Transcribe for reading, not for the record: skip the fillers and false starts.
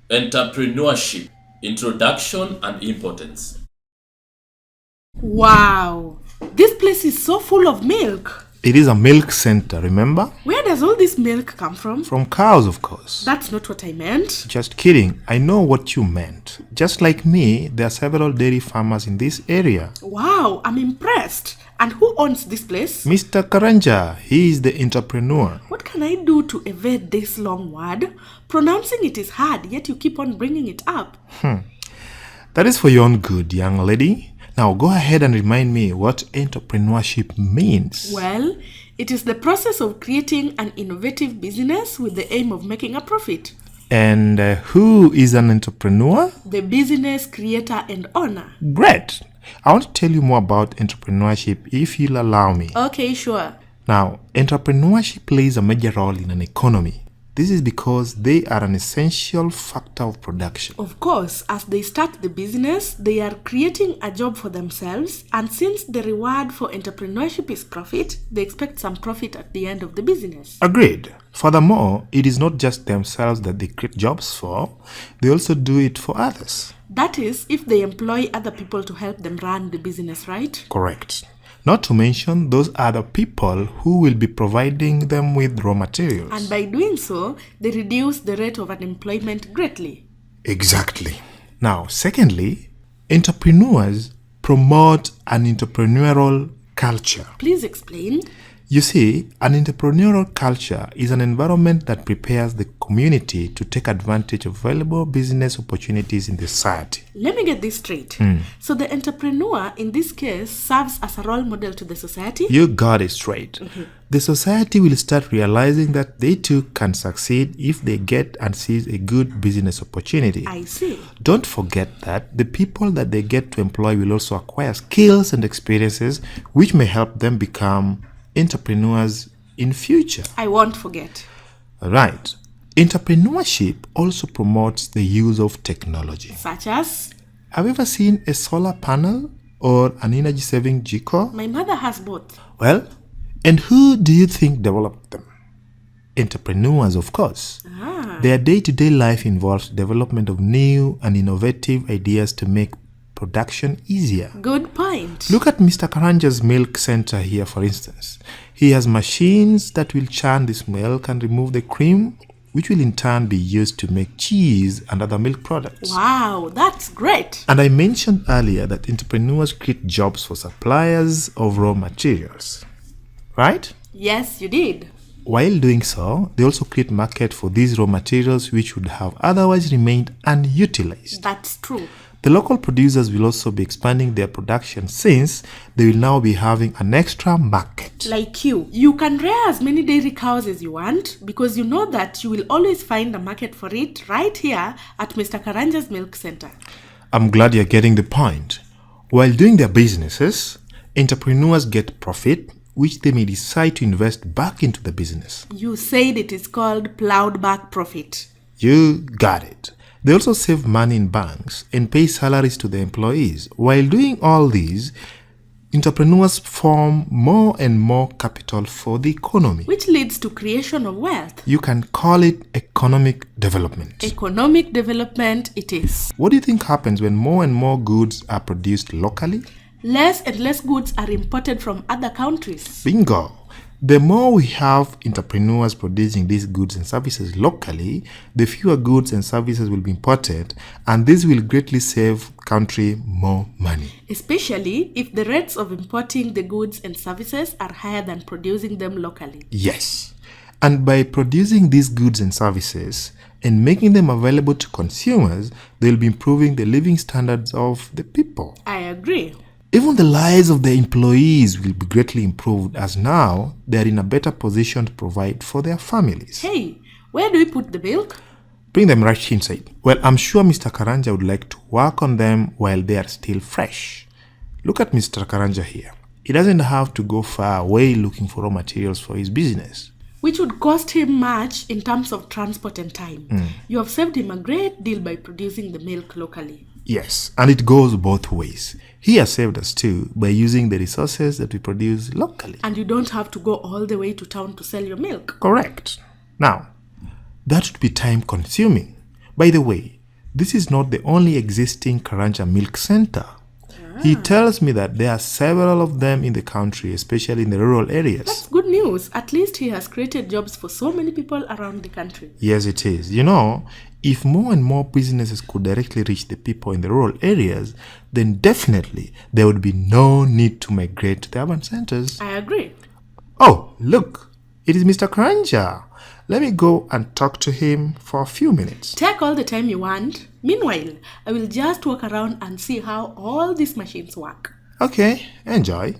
Entrepreneurship, Introduction and Importance. Wow, this place is so full of milk. It is a milk center, remember? Where does all this milk come from? From cows, of course. That's not what I meant. Just kidding. I know what you meant. Just like me, there are several dairy farmers in this area. Wow, I'm impressed. And who owns this place? Mr. Karanja, he is the entrepreneur. What can I do to evade this long word? Pronouncing it is hard, yet you keep on bringing it up. That is for your own good, young lady. Now go ahead and remind me what entrepreneurship means. Well, it is the process of creating an innovative business with the aim of making a profit. And who is an entrepreneur? The business creator and owner. Great. I want to tell you more about entrepreneurship if you'll allow me. Okay, sure. Now, entrepreneurship plays a major role in an economy. This is because they are an essential factor of production. Of course, as they start the business, they are creating a job for themselves, and since the reward for entrepreneurship is profit, they expect some profit at the end of the business. Agreed. Furthermore, it is not just themselves that they create jobs for, they also do it for others. That is, if they employ other people to help them run the business, right? Correct. Not to mention those other people who will be providing them with raw materials. And by doing so, they reduce the rate of unemployment greatly. Exactly. Now, secondly, entrepreneurs promote an entrepreneurial culture. Please explain. You see, an entrepreneurial culture is an environment that prepares the community to take advantage of valuable business opportunities in the society. Let me get this straight. So the entrepreneur in this case serves as a role model to the society? You got it straight. The society will start realizing that they too can succeed if they get and seize a good business opportunity. I see. Don't forget that the people that they get to employ will also acquire skills and experiences which may help them become entrepreneurs in future. I won't forget. Right. Entrepreneurship also promotes the use of technology. Such as? Have you ever seen a solar panel or an energy-saving jiko? My mother has both. Well, and who do you think developed them? Entrepreneurs, of course. Their day-to-day life involves development of new and innovative ideas to make production easier. Good point. Look at Mr. Karanja's milk center here, for instance. He has machines that will churn this milk and remove the cream, which will in turn be used to make cheese and other milk products. Wow, that's great. And I mentioned earlier that entrepreneurs create jobs for suppliers of raw materials, right? Yes, you did. While doing so, they also create market for these raw materials which would have otherwise remained unutilized. That's true. The local producers will also be expanding their production since they will now be having an extra market. Like you can rear as many dairy cows as you want because you know that you will always find a market for it right here at Mr. Karanja's milk center. I'm glad you're getting the point. While doing their businesses, entrepreneurs get profit, which they may decide to invest back into the business. You said it is called plowed back profit. You got it. They also save money in banks and pay salaries to their employees. While doing all these, entrepreneurs form more and more capital for the economy, which leads to creation of wealth. You can call it economic development. Economic development it is. What do you think happens when more and more goods are produced locally? Less and less goods are imported from other countries. Bingo! The more we have entrepreneurs producing these goods and services locally, the fewer goods and services will be imported, and this will greatly save country more money. Especially if the rates of importing the goods and services are higher than producing them locally. Yes. And by producing these goods and services and making them available to consumers, they'll be improving the living standards of the people. I agree. Even the lives of the employees will be greatly improved as now they are in a better position to provide for their families. Hey, where do we put the milk? Bring them right inside. Well, I'm sure Mr. Karanja would like to work on them while they are still fresh. Look at Mr. Karanja here. He doesn't have to go far away looking for raw materials for his business, which would cost him much in terms of transport and time. You have saved him a great deal by producing the milk locally. Yes, and it goes both ways. He has saved us too by using the resources that we produce locally. And you don't have to go all the way to town to sell your milk. Correct. Now, that would be time consuming. By the way, this is not the only existing Karanja milk center. He tells me that there are several of them in the country, especially in the rural areas. That's good news. At least he has created jobs for so many people around the country. Yes, it is. You know, if more and more businesses could directly reach the people in the rural areas, then definitely there would be no need to migrate to the urban centers. I agree. Oh, look, it is Mr. Karanja. Let me go and talk to him for a few minutes. Take all the time you want. Meanwhile, I will just walk around and see how all these machines work. Okay, enjoy.